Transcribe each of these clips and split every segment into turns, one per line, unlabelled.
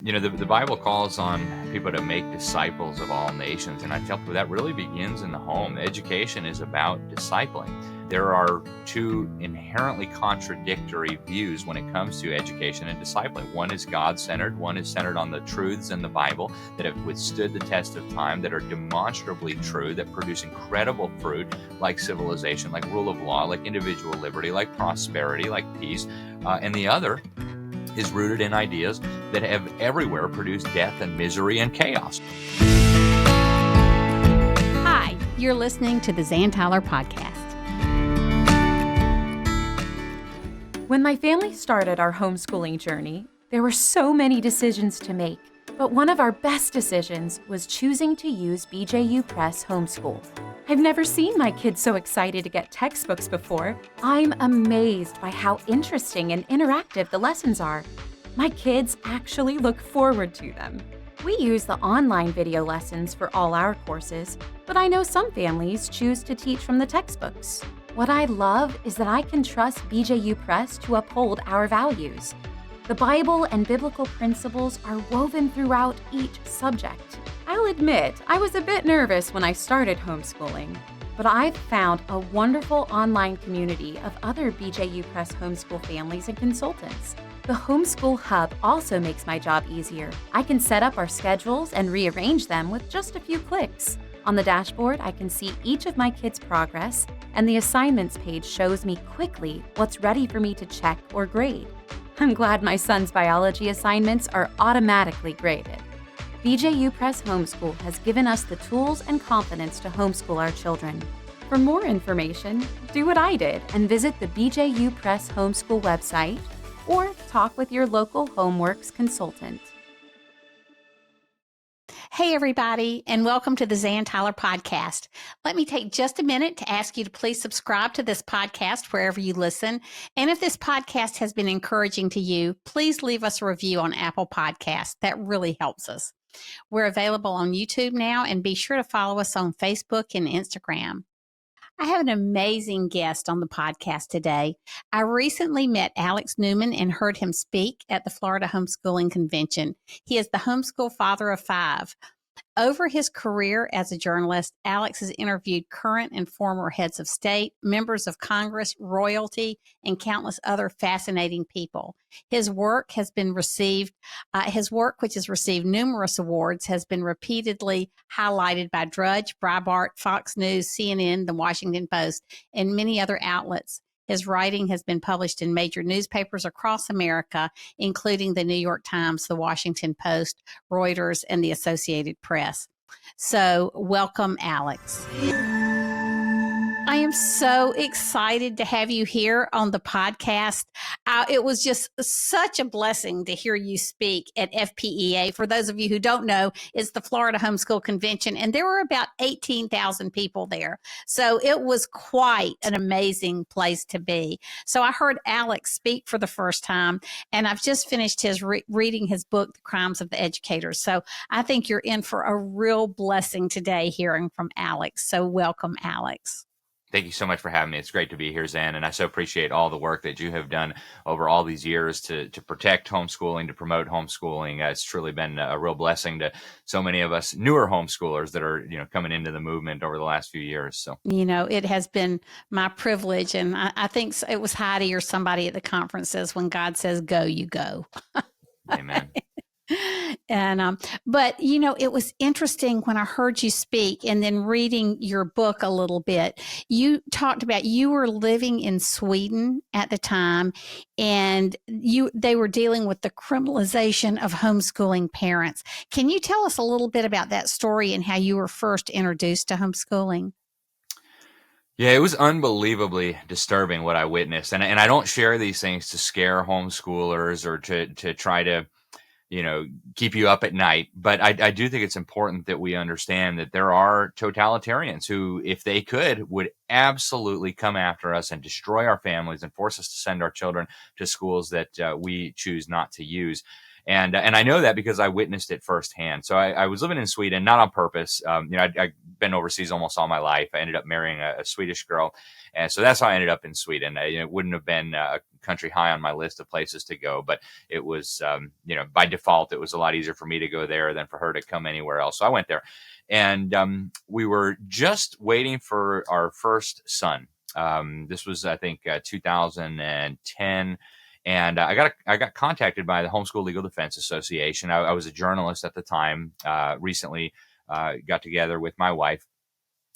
The Bible calls on people to make disciples of all nations. And I tell people that really begins in the home. Education is about discipling. There are two inherently contradictory views when it comes to education and discipling. One is God-centered. One is centered on the truths in the Bible that have withstood the test of time, that are demonstrably true, that produce incredible fruit, like civilization, like rule of law, like individual liberty, like prosperity, like peace. And the other is rooted in ideas that have everywhere produced death and misery and chaos.
Hi, you're listening to the Zan Tyler podcast.
When my family started our homeschooling journey, there were so many decisions to make, but one of our best decisions was choosing to use BJU Press Homeschool. I've never seen my kids so excited to get textbooks before. I'm amazed by how interesting and interactive the lessons are. My kids actually look forward to them. We use the online video lessons for all our courses, but I know some families choose to teach from the textbooks. What I love is that I can trust BJU Press to uphold our values. The Bible and biblical principles are woven throughout each subject. I'll admit, I was a bit nervous when I started homeschooling, but I've found a wonderful online community of other BJU Press homeschool families and consultants. The Homeschool Hub also makes my job easier. I can set up our schedules and rearrange them with just a few clicks. On the dashboard, I can see each of my kids' progress, and the assignments page shows me quickly what's ready for me to check or grade. I'm glad my son's biology assignments are automatically graded. BJU Press Homeschool has given us the tools and confidence to homeschool our children. For more information, do what I did and visit the BJU Press Homeschool website or talk with your local HomeWorks consultant.
Hey, everybody, and welcome to the Zan Tyler podcast. Let me take just a minute to ask you to please subscribe to this podcast wherever you listen. And if this podcast has been encouraging to you, please leave us a review on Apple Podcasts. That really helps us. We're available on YouTube now, and be sure to follow us on Facebook and Instagram. I have an amazing guest on the podcast today. I recently met Alex Newman and heard him speak at the Florida Homeschooling Convention. He is the homeschool father of 5. Over his career as a journalist, Alex has interviewed current and former heads of state, members of Congress, royalty, and countless other fascinating people. His work, which has received numerous awards, has been repeatedly highlighted by Drudge, Breitbart, Fox News, CNN, The Washington Post, and many other outlets. His writing has been published in major newspapers across America, including the New York Times, the Washington Post, Reuters, and the Associated Press. So, welcome, Alex. I am so excited to have you here on the podcast. It was just such a blessing to hear you speak at FPEA. For those of you who don't know, it's the Florida Homeschool Convention, and there were about 18,000 people there. So it was quite an amazing place to be. So I heard Alex speak for the first time, and I've just finished reading his book, The Crimes of the Educators. So I think you're in for a real blessing today hearing from Alex. So welcome, Alex.
Thank you so much for having me. It's great to be here, Zan, and I so appreciate all the work that you have done over all these years to protect homeschooling, to promote homeschooling. It's truly been a real blessing to so many of us newer homeschoolers that are, coming into the movement over the last few years. So,
it has been my privilege, and I think it was Heidi or somebody at the conference says, when God says go, you go.
Amen.
And, but it was interesting when I heard you speak and then reading your book a little bit. You talked about you were living in Sweden at the time, and they were dealing with the criminalization of homeschooling parents. Can you tell us a little bit about that story and how you were first introduced to homeschooling?
Yeah, it was unbelievably disturbing what I witnessed. And I don't share these things to scare homeschoolers or to try to keep you up at night. But I do think it's important that we understand that there are totalitarians who, if they could, would absolutely come after us and destroy our families and force us to send our children to schools that we choose not to use. And I know that because I witnessed it firsthand. So I was living in Sweden, not on purpose. I've been overseas almost all my life. I ended up marrying a Swedish girl. And so that's how I ended up in Sweden. It wouldn't have been a country high on my list of places to go, but it was, by default, it was a lot easier for me to go there than for her to come anywhere else. So I went there, and we were just waiting for our first son. This was, I think, 2010. And I got contacted by the Homeschool Legal Defense Association. I was a journalist at the time, recently got together with my wife.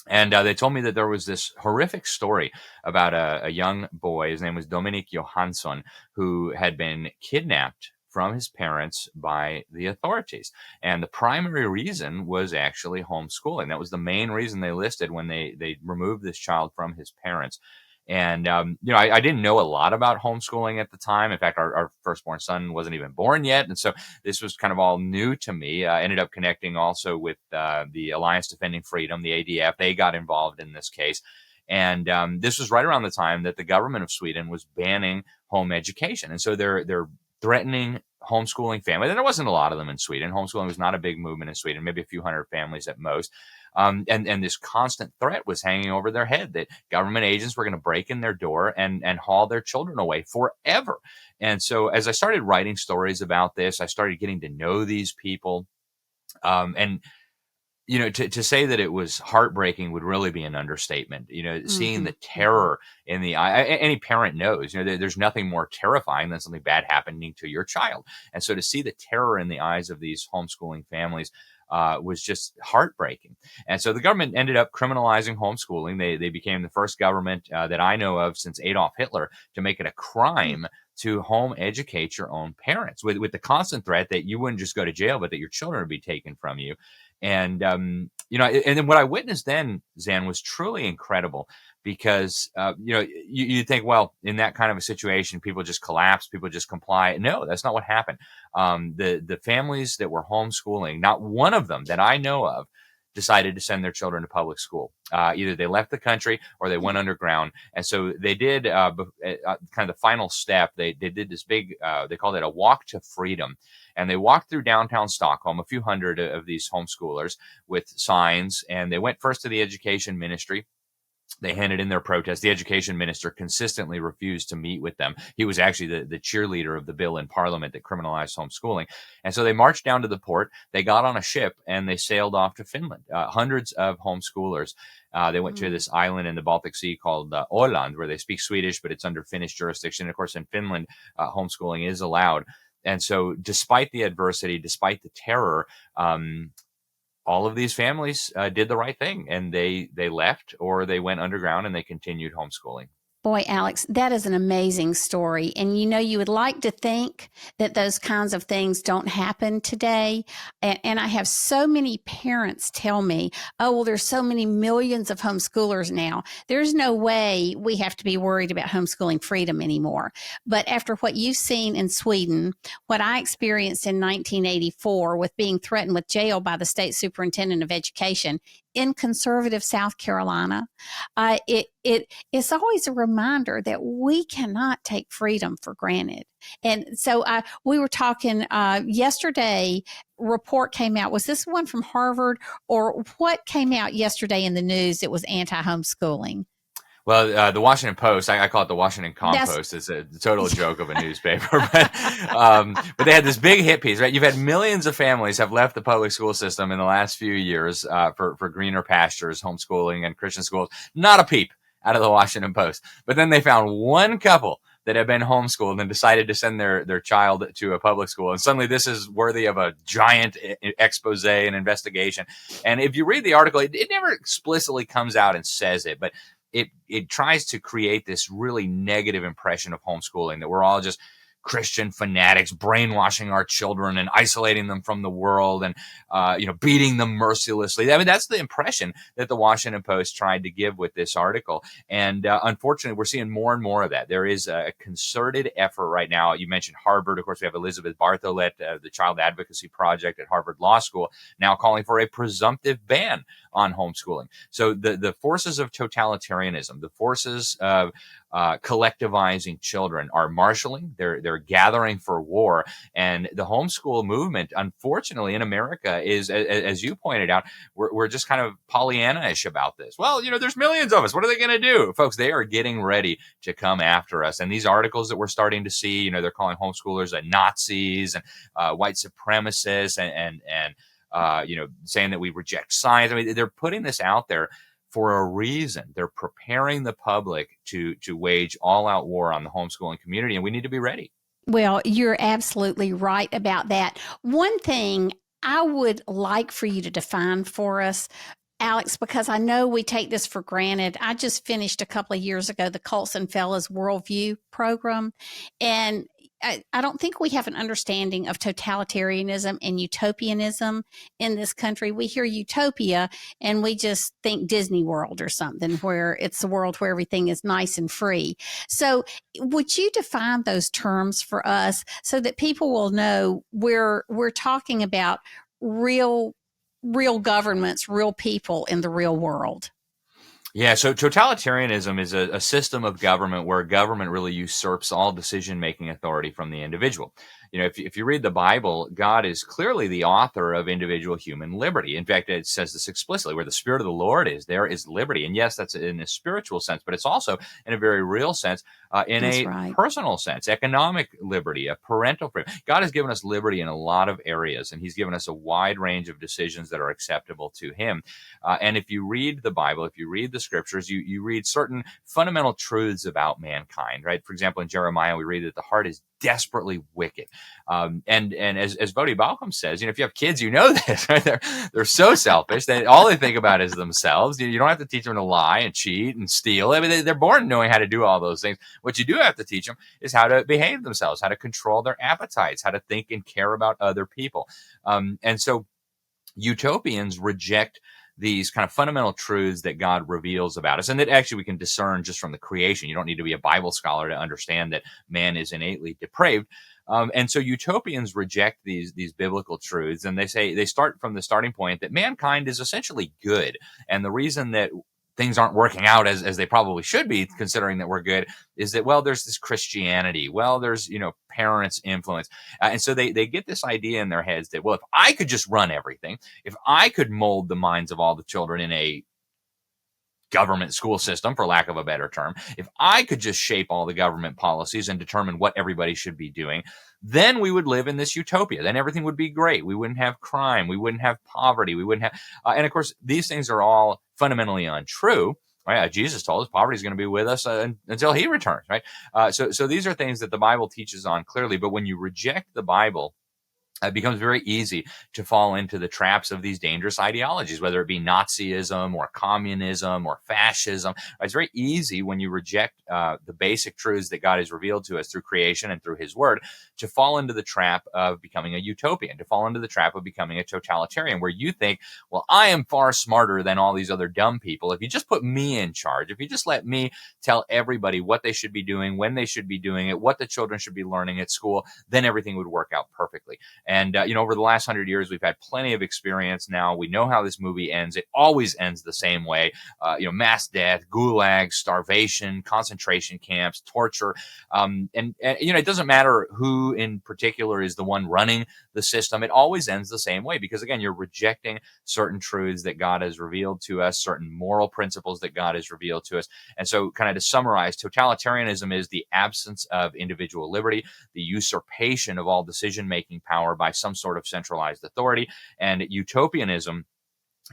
And they told me that there was this horrific story about a young boy. His name was Dominic Johansson, who had been kidnapped from his parents by the authorities. And the primary reason was actually homeschooling. That was the main reason they listed when they removed this child from his parents. And, I didn't know a lot about homeschooling at the time. In fact, our firstborn son wasn't even born yet. And so this was kind of all new to me. I ended up connecting also with the Alliance Defending Freedom, the ADF. They got involved in this case. And this was right around the time that the government of Sweden was banning home education. And so they're threatening homeschooling families. And there wasn't a lot of them in Sweden. Homeschooling was not a big movement in Sweden, maybe a few hundred families at most. And this constant threat was hanging over their head that government agents were going to break in their door and haul their children away forever. And so as I started writing stories about this, I started getting to know these people. To say that it was heartbreaking would really be an understatement. Seeing the terror in the eye, any parent knows, there's nothing more terrifying than something bad happening to your child. And so to see the terror in the eyes of these homeschooling families was just heartbreaking. And so the government ended up criminalizing homeschooling. They became the first government that I know of since Adolf Hitler to make it a crime to home educate your own parents, with the constant threat that you wouldn't just go to jail, but that your children would be taken from you. And, and then what I witnessed then, Zan, was truly incredible because, you think, well, in that kind of a situation, people just collapse, people just comply. No, that's not what happened. The families that were homeschooling, not one of them that I know of decided to send their children to public school. Either they left the country or they went underground. And so they did kind of the final step. They did this big, they called it a walk to freedom. And they walked through downtown Stockholm, a few hundred of these homeschoolers with signs. And they went first to the education ministry. They handed in their protest. The education minister consistently refused to meet with them. He was actually the cheerleader of the bill in Parliament that criminalized homeschooling. And so they marched down to the port. They got on a ship and they sailed off to Finland. Hundreds of homeschoolers. They went to this island in the Baltic Sea called Åland, where they speak Swedish, but it's under Finnish jurisdiction. Of course, in Finland, homeschooling is allowed. And so despite the adversity, despite the terror, all of these families did the right thing, and they left or they went underground and they continued homeschooling.
Boy, Alex, that is an amazing story. And you would like to think that those kinds of things don't happen today. And I have so many parents tell me, oh, well, there's so many millions of homeschoolers now. There's no way we have to be worried about homeschooling freedom anymore. But after what you've seen in Sweden, what I experienced in 1984 with being threatened with jail by the state superintendent of education in conservative South Carolina, it's always a reminder that we cannot take freedom for granted. And so we were talking yesterday, report came out. Was this one from Harvard, or what came out yesterday in the news that was anti-homeschooling?
Well, the Washington Post, I call it the Washington Compost. It's a total joke of a newspaper. But they had this big hit piece, right? You've had millions of families have left the public school system in the last few years for greener pastures, homeschooling, and Christian schools. Not a peep out of the Washington Post. But then they found one couple that had been homeschooled and decided to send their child to a public school. And suddenly this is worthy of a giant expose and investigation. And if you read the article, it never explicitly comes out and says it, but it tries to create this really negative impression of homeschooling, that we're all just Christian fanatics brainwashing our children and isolating them from the world and, beating them mercilessly. I mean, that's the impression that the Washington Post tried to give with this article. And unfortunately, we're seeing more and more of that. There is a concerted effort right now. You mentioned Harvard. Of course, we have Elizabeth Bartholet, the Child Advocacy Project at Harvard Law School, now calling for a presumptive ban on homeschooling. So the forces of totalitarianism, the forces of collectivizing children, are marshaling. They're gathering for war. And the homeschool movement, unfortunately, in America is, as you pointed out, we're just kind of Pollyanna-ish about this. Well, there's millions of us. What are they going to do? Folks, they are getting ready to come after us. And these articles that we're starting to see, they're calling homeschoolers Nazis and white supremacists and saying that we reject science. I mean, they're putting this out there for a reason. They're preparing the public to wage all-out war on the homeschooling community, and we need to be ready.
Well, you're absolutely right about that. One thing I would like for you to define for us, Alex, because I know we take this for granted. I just finished a couple of years ago the Colson Fellows Worldview program, and I don't think we have an understanding of totalitarianism and utopianism in this country. We hear utopia and we just think Disney World or something, where it's a world where everything is nice and free. So would you define those terms for us so that people will know we're talking about real governments, real people in the real world?
Yeah, so totalitarianism is a system of government where government really usurps all decision-making authority from the individual. If you read the Bible, God is clearly the author of individual human liberty. In fact, it says this explicitly: where the Spirit of the Lord is, there is liberty. And yes, that's in a spiritual sense, but it's also in a very real sense, in that's a right. personal sense, economic liberty, a parental freedom. God has given us liberty in a lot of areas, and he's given us a wide range of decisions that are acceptable to him. And if you read the Bible, if you read the scriptures, you read certain fundamental truths about mankind, right? For example, in Jeremiah, we read that the heart is desperately wicked. And as Bodhi Balcom says, if you have kids, this, right? They're so selfish that all they think about is themselves. You don't have to teach them to lie and cheat and steal. I mean, they're born knowing how to do all those things. What you do have to teach them is how to behave themselves, how to control their appetites, how to think and care about other people. And so utopians reject these kind of fundamental truths that God reveals about us, and that actually we can discern just from the creation. You don't need to be a Bible scholar to understand that man is innately depraved. And so utopians reject these biblical truths, and they start from the starting point that mankind is essentially good. And the reason that things aren't working out as they probably should be, considering that we're good, is that, well, there's this Christianity, well, there's, parents' influence. And so they get this idea in their heads that, well, if I could just run everything, if I could mold the minds of all the children in a government school system, for lack of a better term, if I could just shape all the government policies and determine what everybody should be doing, then we would live in this utopia. Then everything would be great. We wouldn't have crime. We wouldn't have poverty. We wouldn't have, and of course, these things are all fundamentally untrue. Right? Jesus told us poverty is going to be with us until he returns. Right? So these are things that the Bible teaches on clearly. But when you reject the Bible, it becomes very easy to fall into the traps of these dangerous ideologies, whether it be Nazism or communism or fascism. It's very easy when you reject the basic truths that God has revealed to us through creation and through his word to fall into the trap of becoming a utopian, to fall into the trap of becoming a totalitarian, where you think, well, I am far smarter than all these other dumb people. If you just put me in charge, if you just let me tell everybody what they should be doing, when they should be doing it, what the children should be learning at school, then everything would work out perfectly. And, over the last 100 years, we've had plenty of experience now. We know how this movie ends. It always ends the same way. Mass death, gulags, starvation, concentration camps, torture. And it doesn't matter who in particular is the one running the system. It always ends the same way because, again, you're rejecting certain truths that God has revealed to us, certain moral principles that God has revealed to us. And so kind of to summarize, totalitarianism is the absence of individual liberty, the usurpation of all decision-making power by some sort of centralized authority. And utopianism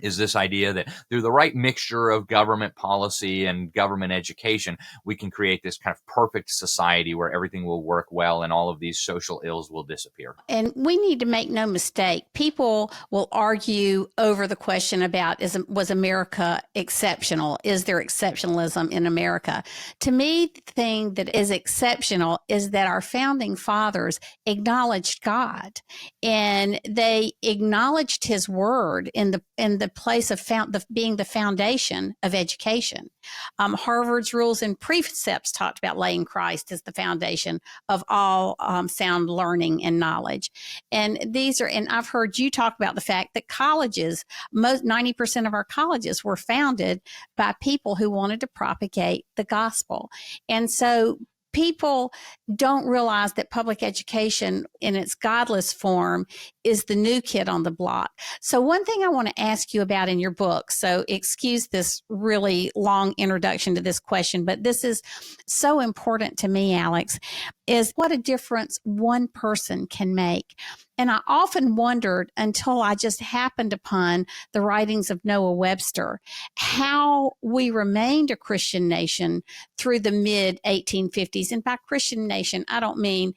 is this idea that through the right mixture of government policy and government education, we can create this kind of perfect society where everything will work well and all of these social ills will disappear.
And we need to make no mistake. People will argue over the question about, was America exceptional? Is there exceptionalism in America? To me, the thing that is exceptional is that our founding fathers acknowledged God, and they acknowledged his word in the place of being the foundation of education. Harvard's rules and precepts talked about laying Christ as the foundation of all sound learning and knowledge. And and I've heard you talk about the fact that colleges, 90% of our colleges were founded by people who wanted to propagate the gospel. And so people don't realize that public education in its godless form is the new kid on the block. So one thing I want to ask you about in your book, so excuse this really long introduction to this question, but this is so important to me, Alex, is what a difference one person can make. And I often wondered until I just happened upon the writings of Noah Webster, how we remained a Christian nation through the mid 1850s. And by Christian nation, I don't mean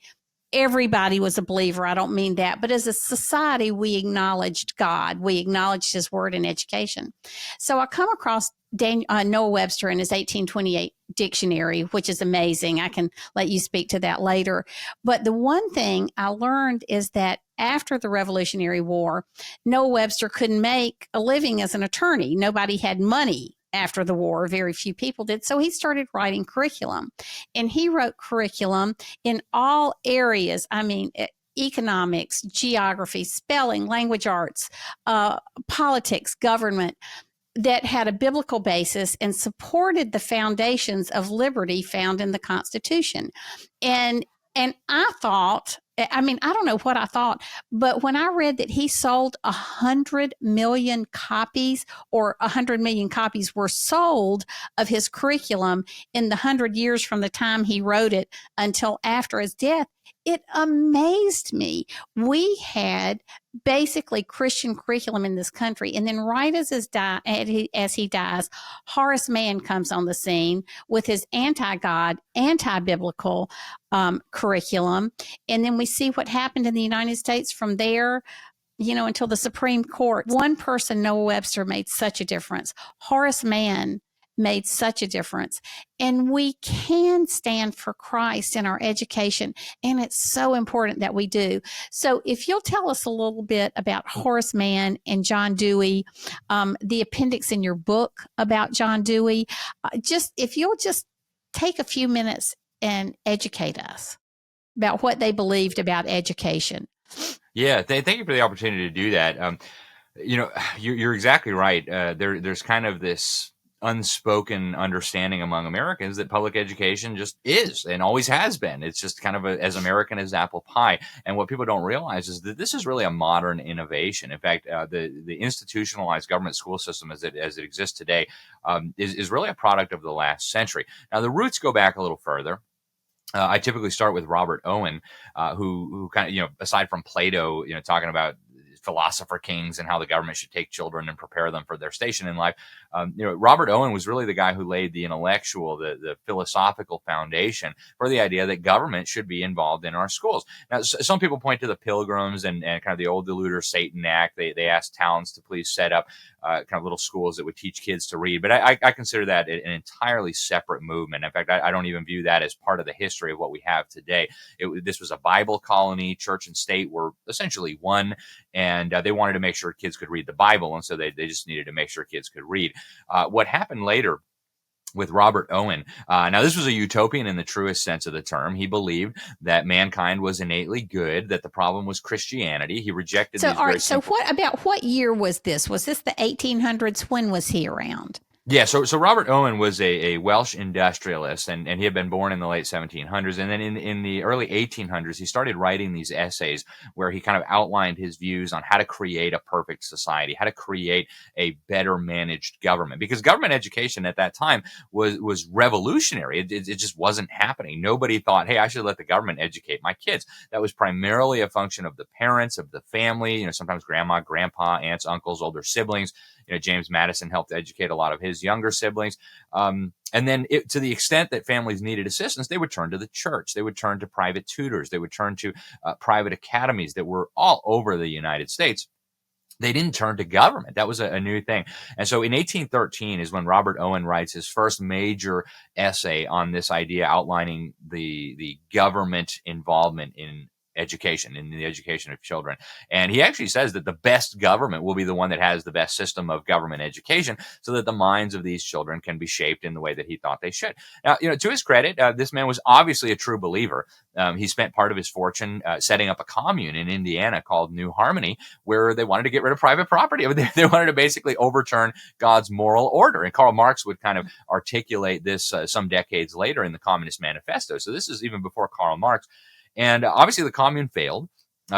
everybody was a believer. I don't mean that. But as a society, we acknowledged God. We acknowledged his word in education. So I come across Noah Webster in his 1828 dictionary, which is amazing. I can let you speak to that later. But the one thing I learned is that after the Revolutionary War, Noah Webster couldn't make a living as an attorney. Nobody had money after the war. Very few people did. So he started writing curriculum. And he wrote curriculum in all areas. I mean, economics, geography, spelling, language arts, politics, government, that had a biblical basis and supported the foundations of liberty found in the Constitution. And I thought, I mean, I don't know what I thought, but when I read that he sold 100 million copies, or 100 million copies were sold of his curriculum in the 100 years from the time he wrote it until after his death, it amazed me. We had basically Christian curriculum in this country. And then right as he dies, Horace Mann comes on the scene with his anti-God, anti-biblical curriculum. And then we see what happened in the United States from there, until the Supreme Court. One person, Noah Webster, made such a difference. Horace Mann made such a difference. And we can stand for Christ in our education. And it's so important that we do. So if you'll tell us a little bit about Horace Mann and John Dewey, the appendix in your book about John Dewey, if you'll just take a few minutes and educate us about what they believed about education.
Yeah, thank you for the opportunity to do that. You're exactly right. There's kind of this unspoken understanding among Americans that public education just is and always has been. It's just kind of as American as apple pie. And what people don't realize is that this is really a modern innovation. In fact, the institutionalized government school system as it exists today is really a product of the last century. Now, the roots go back a little further. I typically start with Robert Owen, who kind of, aside from Plato, talking about philosopher kings and how the government should take children and prepare them for their station in life. Robert Owen was really the guy who laid the intellectual, the philosophical foundation for the idea that government should be involved in our schools. Now, some people point to the Pilgrims and kind of the old Deluder Satan Act. They asked towns to please set up kind of little schools that would teach kids to read. But I consider that an entirely separate movement. In fact, I don't even view that as part of the history of what we have today. This was a Bible colony. Church and state were essentially one. And they wanted to make sure kids could read the Bible. And so they just needed to make sure kids could read. What happened later with Robert Owen. Now, this was a utopian in the truest sense of the term. He believed that mankind was innately good, that the problem was Christianity. He rejected these very simple...
what year was this? Was this the 1800s? When was he around?
Yeah, so Robert Owen was a Welsh industrialist, and he had been born in the late 1700s. And then in the early 1800s, he started writing these essays where he kind of outlined his views on how to create a perfect society, how to create a better managed government. Because government education at that time was revolutionary. It just wasn't happening. Nobody thought, hey, I should let the government educate my kids. That was primarily a function of the parents, of the family, sometimes grandma, grandpa, aunts, uncles, older siblings. James Madison helped educate a lot of his younger siblings. And then to the extent that families needed assistance, they would turn to the church. They would turn to private tutors. They would turn to private academies that were all over the United States. They didn't turn to government. That was a new thing. And so in 1813 is when Robert Owen writes his first major essay on this idea, outlining the government involvement in education, in the education of children. And he actually says that the best government will be the one that has the best system of government education, so that the minds of these children can be shaped in the way that he thought they should. Now, to his credit, this man was obviously a true believer. He spent part of his fortune setting up a commune in Indiana called New Harmony, where they wanted to get rid of private property. They wanted to basically overturn God's moral order. And Karl Marx would kind of articulate this some decades later in the Communist Manifesto. So this is even before Karl Marx. And obviously the commune failed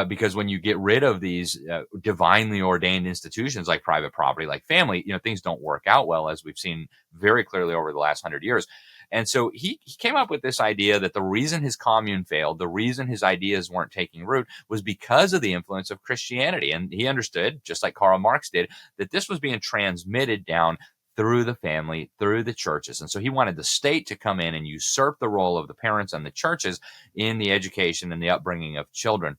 because when you get rid of these divinely ordained institutions like private property, like family, things don't work out well, as we've seen very clearly over the last 100 years. And so he came up with this idea that the reason his commune failed, the reason his ideas weren't taking root, was because of the influence of Christianity. And he understood, just like Karl Marx did, that this was being transmitted down through the family, through the churches. And so he wanted the state to come in and usurp the role of the parents and the churches in the education and the upbringing of children.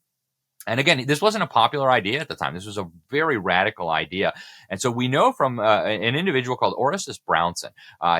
And again, this wasn't a popular idea at the time. This was a very radical idea. And so we know from an individual called Horace Brownson.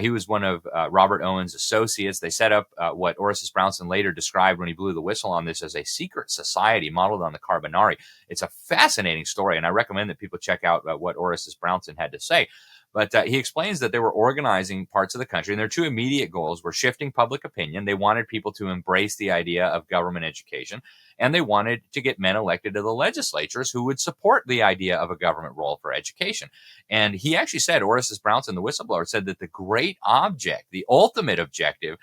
He was one of Robert Owen's associates. They set up what Horace Brownson later described when he blew the whistle on this as a secret society modeled on the Carbonari. It's a fascinating story, and I recommend that people check out what Horace Brownson had to say. But he explains that they were organizing parts of the country, and their two immediate goals were shifting public opinion. They wanted people to embrace the idea of government education, and they wanted to get men elected to the legislatures who would support the idea of a government role for education. And he actually said, Horace Brownson, the whistleblower, said that the great object, the ultimate objective,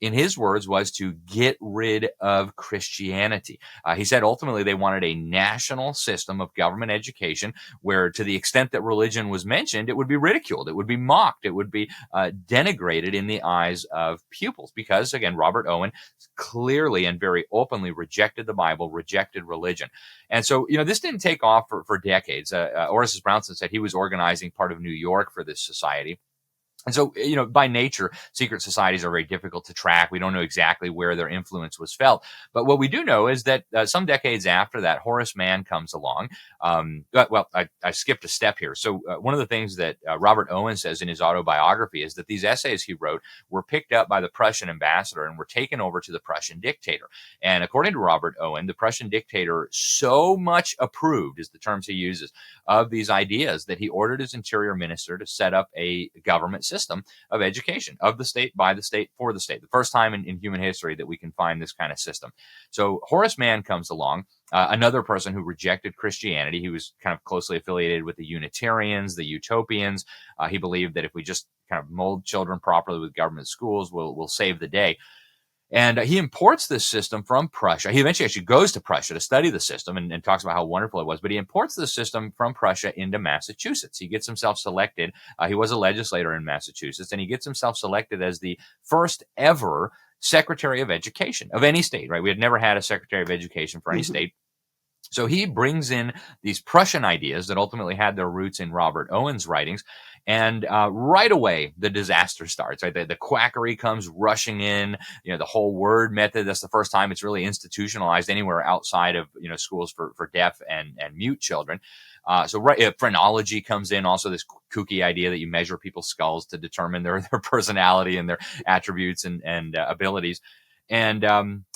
in his words, was to get rid of Christianity. He said ultimately they wanted a national system of government education where, to the extent that religion was mentioned, it would be ridiculed, it would be mocked, it would be denigrated in the eyes of pupils. Because, again, Robert Owen clearly and very openly rejected the Bible, rejected religion. And so, this didn't take off for decades. Horace Brownson said he was organizing part of New York for this society. And so, by nature, secret societies are very difficult to track. We don't know exactly where their influence was felt. But what we do know is that some decades after that, Horace Mann comes along. I skipped a step here. So one of the things that Robert Owen says in his autobiography is that these essays he wrote were picked up by the Prussian ambassador and were taken over to the Prussian dictator. And according to Robert Owen, the Prussian dictator so much approved, is the terms he uses, of these ideas that he ordered his interior minister to set up a government system of education of the state, by the state, for the state. The first time in human history that we can find this kind of system. So Horace Mann comes along, another person who rejected Christianity. He was kind of closely affiliated with the Unitarians, the Utopians. He believed that if we just kind of mold children properly with government schools, we'll save the day. And he imports this system from Prussia. He eventually actually goes to Prussia to study the system and talks about how wonderful it was. But he imports the system from Prussia into Massachusetts. He gets himself selected. He was a legislator in Massachusetts, and he gets himself selected as the first ever Secretary of Education of any state, right? We had never had a Secretary of Education for any state. So he brings in these Prussian ideas that ultimately had their roots in Robert Owen's writings. And right away, the disaster starts, right? The quackery comes rushing in, the whole word method. That's the first time it's really institutionalized anywhere outside of, schools for deaf and mute children. Phrenology comes in, also this kooky idea that you measure people's skulls to determine their personality and their attributes and abilities. And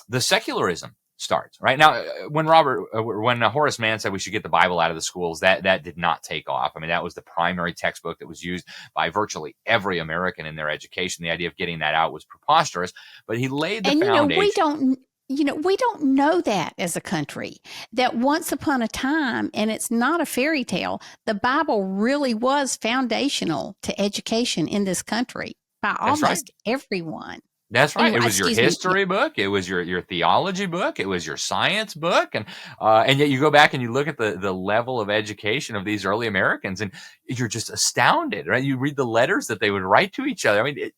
the secularism starts, right? Now, when Horace Mann said we should get the Bible out of the schools, that did not take off. I mean, that was the primary textbook that was used by virtually every American in their education. The idea of getting that out was preposterous, but he laid the foundation.
We don't know that as a country, that once upon a time, and it's not a fairy tale, the Bible really was foundational to education in this country by almost everyone.
That's right. It was your history book. It was your theology book. It was your science book. And yet you go back and you look at the level of education of these early Americans, and you're just astounded, right? You read the letters that they would write to each other. I mean,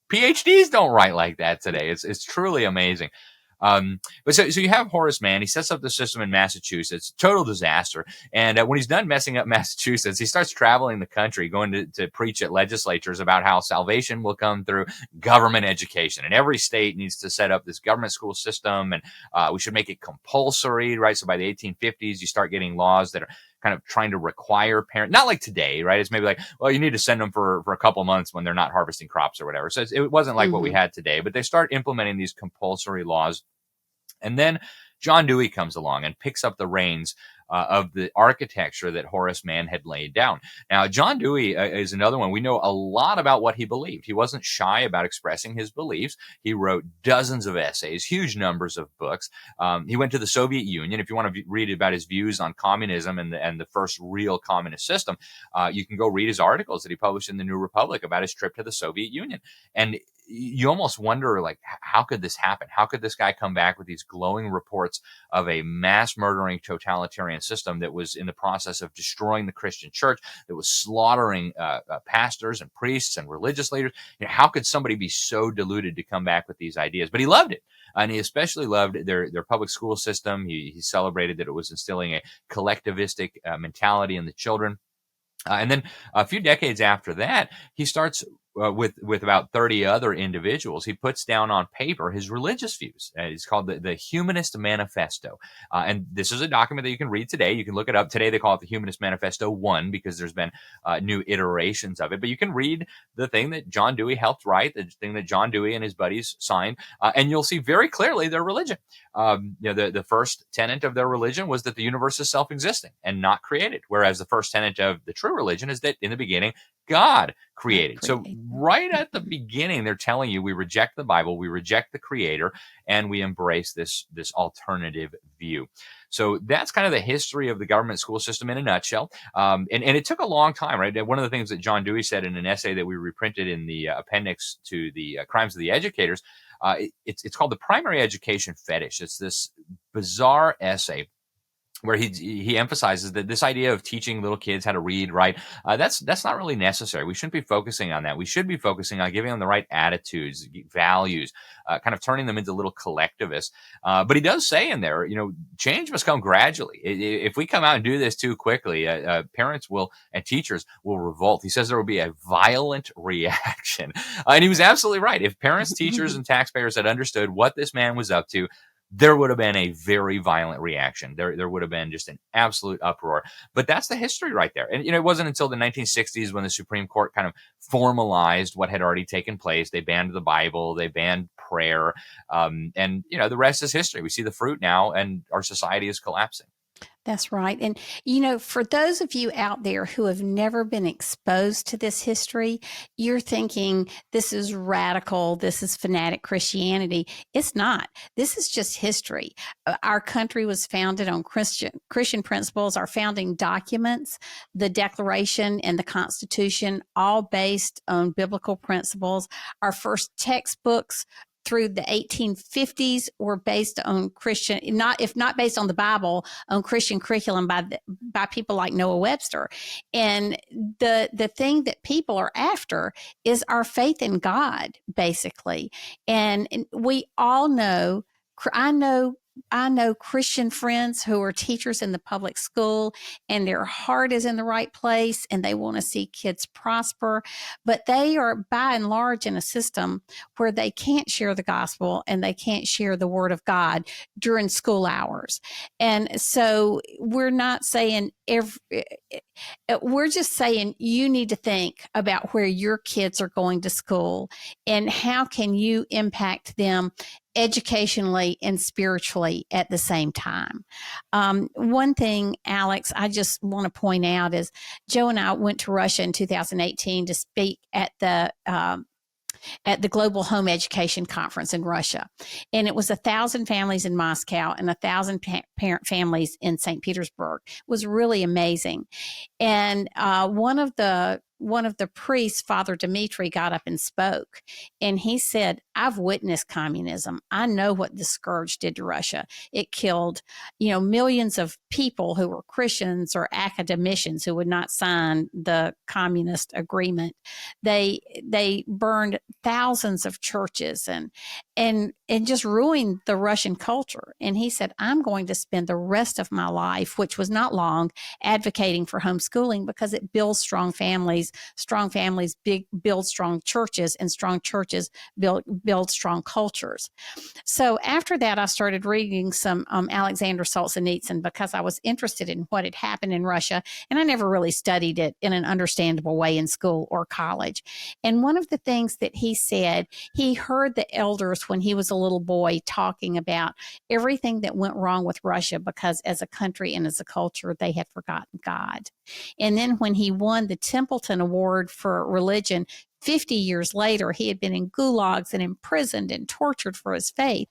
PhDs don't write like that today. It's truly amazing. But so you have Horace Mann. He sets up the system in Massachusetts, total disaster. And when he's done messing up Massachusetts, he starts traveling the country, going to preach at legislatures about how salvation will come through government education. And every state needs to set up this government school system, and we should make it compulsory, right? So by the 1850s, you start getting laws that are kind of trying to require parents, not like today, right? It's maybe like, well, you need to send them for a couple months when they're not harvesting crops or whatever. So it wasn't like what we had today, but they start implementing these compulsory laws. And then John Dewey comes along and picks up the reins of the architecture that Horace Mann had laid down. Now, John Dewey is another one. We know a lot about what he believed. He wasn't shy about expressing his beliefs. He wrote dozens of essays, huge numbers of books. He went to the Soviet Union. If you want to read about his views on communism and the first real communist system, you can go read his articles that he published in the New Republic about his trip to the Soviet Union. And you almost wonder, like, how could this happen? How could this guy come back with these glowing reports of a mass murdering totalitarian system that was in the process of destroying the Christian church, that was slaughtering pastors and priests and religious leaders? How could somebody be so deluded to come back with these ideas? But he loved it. And he especially loved their public school system. He celebrated that it was instilling a collectivistic mentality in the children. And then a few decades after that, he starts with about 30 other individuals. He puts down on paper his religious views. It's called the Humanist Manifesto. And this is a document that you can read today. You can look it up. Today they call it the Humanist Manifesto 1 because there's been new iterations of it. But you can read the thing that John Dewey helped write, the thing that John Dewey and his buddies signed, and you'll see very clearly their religion. The first tenet of their religion was that the universe is self-existing and not created, whereas the first tenet of the true religion is that in the beginning, God created. So right at the beginning, they're telling you we reject the Bible, we reject the Creator, and we embrace this alternative view. So that's kind of the history of the government school system in a nutshell. And it took a long time, right? One of the things that John Dewey said in an essay that we reprinted in the appendix to the Crimes of the Educators, it's called The Primary Education Fetish. It's this bizarre essay where he emphasizes that this idea of teaching little kids how to read, write, that's not really necessary. We shouldn't be focusing on that. We should be focusing on giving them the right attitudes, values, kind of turning them into little collectivists. But he does say in there, change must come gradually. If we come out and do this too quickly, parents and teachers will revolt. He says there will be a violent reaction. And he was absolutely right. If parents, teachers, and taxpayers had understood what this man was up to, there would have been a very violent reaction. There would have been just an absolute uproar. But that's the history right there. And, it wasn't until the 1960s when the Supreme Court kind of formalized what had already taken place. They banned the Bible, they banned prayer. And, the rest is history. We see the fruit now, and our society is collapsing.
That's right. And, for those of you out there who have never been exposed to this history, you're thinking this is radical, this is fanatic Christianity. It's not. This is just history. Our country was founded on Christian principles, our founding documents, the Declaration and the Constitution, all based on biblical principles. Our first textbooks through the 1850s were based on Christian, if not based on the Bible, on Christian curriculum by people like Noah Webster. And the thing that people are after is our faith in God, basically. And we all know, I know Christian friends who are teachers in the public school, and their heart is in the right place and they want to see kids prosper, but they are by and large in a system where they can't share the gospel and they can't share the word of God during school hours. And so we're not saying we're just saying you need to think about where your kids are going to school and how can you impact them educationally and spiritually at the same time. One thing, Alex, I just want to point out is Joe and I went to Russia in 2018 to speak at the Global Home Education Conference in Russia. And it was 1,000 families in Moscow and 1,000 parent families in St. Petersburg. It was really amazing. And one of the priests, Father Dmitry, got up and spoke. And he said, I've witnessed communism. I know what the scourge did to Russia. It killed, millions of people who were Christians or academicians who would not sign the communist agreement. They burned thousands of churches and just ruined the Russian culture. And he said, I'm going to spend the rest of my life, which was not long, advocating for homeschooling because it builds strong families build strong churches, and strong churches build strong cultures. So after that, I started reading some Alexander Solzhenitsyn because I was interested in what had happened in Russia, and I never really studied it in an understandable way in school or college. And one of the things that he said, he heard the elders when he was a little boy talking about everything that went wrong with Russia because as a country and as a culture, they had forgotten God. And then when he won the Templeton Award for religion, 50 years later, he had been in gulags and imprisoned and tortured for his faith.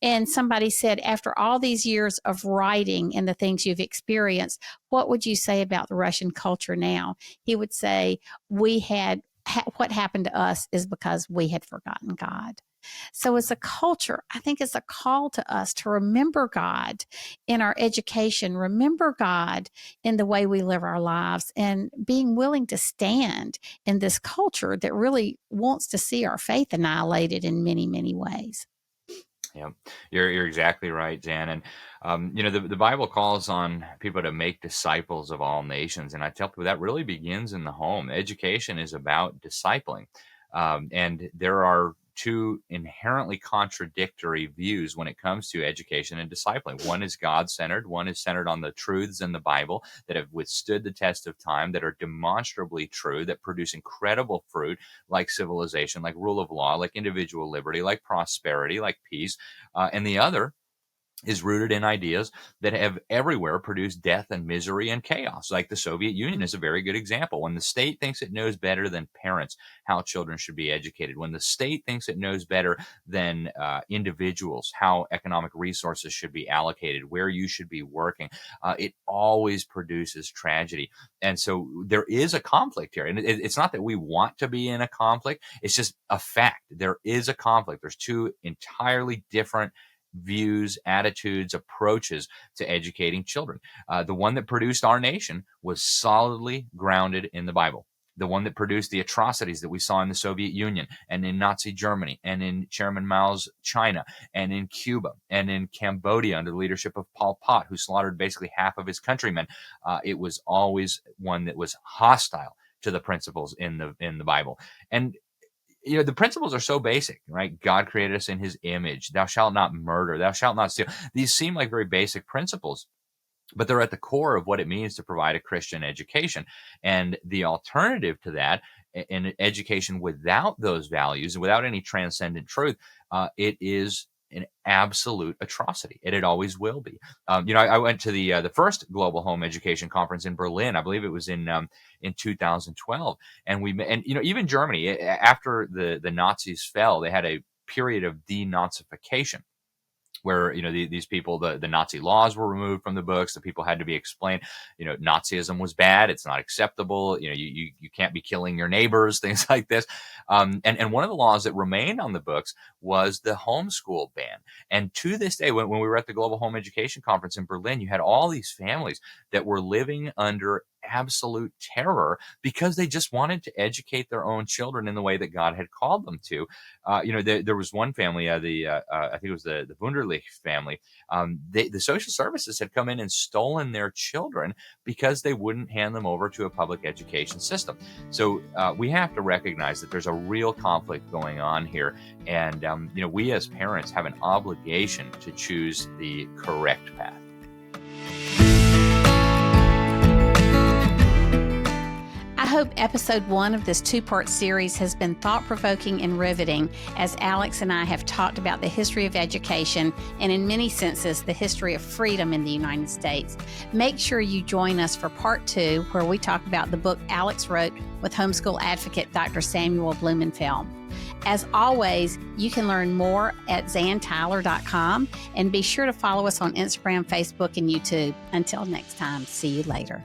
And somebody said, after all these years of writing and the things you've experienced, what would you say about the Russian culture now? He would say, what happened to us is because we had forgotten God. So as a culture, I think it's a call to us to remember God in our education, remember God in the way we live our lives, and being willing to stand in this culture that really wants to see our faith annihilated in many, many ways.
Yeah, you're exactly right, Jan. And the Bible calls on people to make disciples of all nations, and I tell people that really begins in the home. Education is about discipling, and there are two inherently contradictory views when it comes to education and discipling. One is God-centered, one is centered on the truths in the Bible that have withstood the test of time, that are demonstrably true, that produce incredible fruit like civilization, like rule of law, like individual liberty, like prosperity, like peace. And the other is rooted in ideas that have everywhere produced death and misery and chaos. Like the Soviet Union is a very good example. When the state thinks it knows better than parents how children should be educated, when the state thinks it knows better than individuals how economic resources should be allocated, where you should be working, it always produces tragedy. And so there is a conflict here. And it's not that we want to be in a conflict. It's just a fact. There is a conflict. There's two entirely different views, attitudes, approaches to educating children. The one that produced our nation was solidly grounded in the Bible. The one that produced the atrocities that we saw in the Soviet Union and in Nazi Germany and in Chairman Mao's China and in Cuba and in Cambodia under the leadership of Pol Pot, who slaughtered basically half of his countrymen. It was always one that was hostile to the principles in the Bible. And the principles are so basic, right? God created us in his image. Thou shalt not murder. Thou shalt not steal. These seem like very basic principles, but they're at the core of what it means to provide a Christian education. And the alternative to that, an education without those values, without any transcendent truth, it is an absolute atrocity. It always will be. I went to the first Global Home Education Conference in Berlin. I believe it was in 2012, and even Germany, after the Nazis fell, they had a period of denazification, where these people, the Nazi laws were removed from the books. The people had to be explained. Nazism was bad. It's not acceptable. You can't be killing your neighbors. Things like this. And one of the laws that remained on the books was the homeschool ban. And to this day, when we were at the Global Home Education Conference in Berlin, you had all these families that were living under absolute terror because they just wanted to educate their own children in the way that God had called them to. There was one family, I think it was the Wunderlich family. The social services had come in and stolen their children because they wouldn't hand them over to a public education system. So we have to recognize that there's a real conflict going on here. And, we as parents have an obligation to choose the correct path.
I hope episode 1 of this 2-part series has been thought-provoking and riveting as Alex and I have talked about the history of education and in many senses the history of freedom in the United States. Make sure you join us for part 2 where we talk about the book Alex wrote with homeschool advocate Dr. Samuel Blumenfeld. As always, you can learn more at zantyler.com and be sure to follow us on Instagram, Facebook, and YouTube. Until next time, see you later.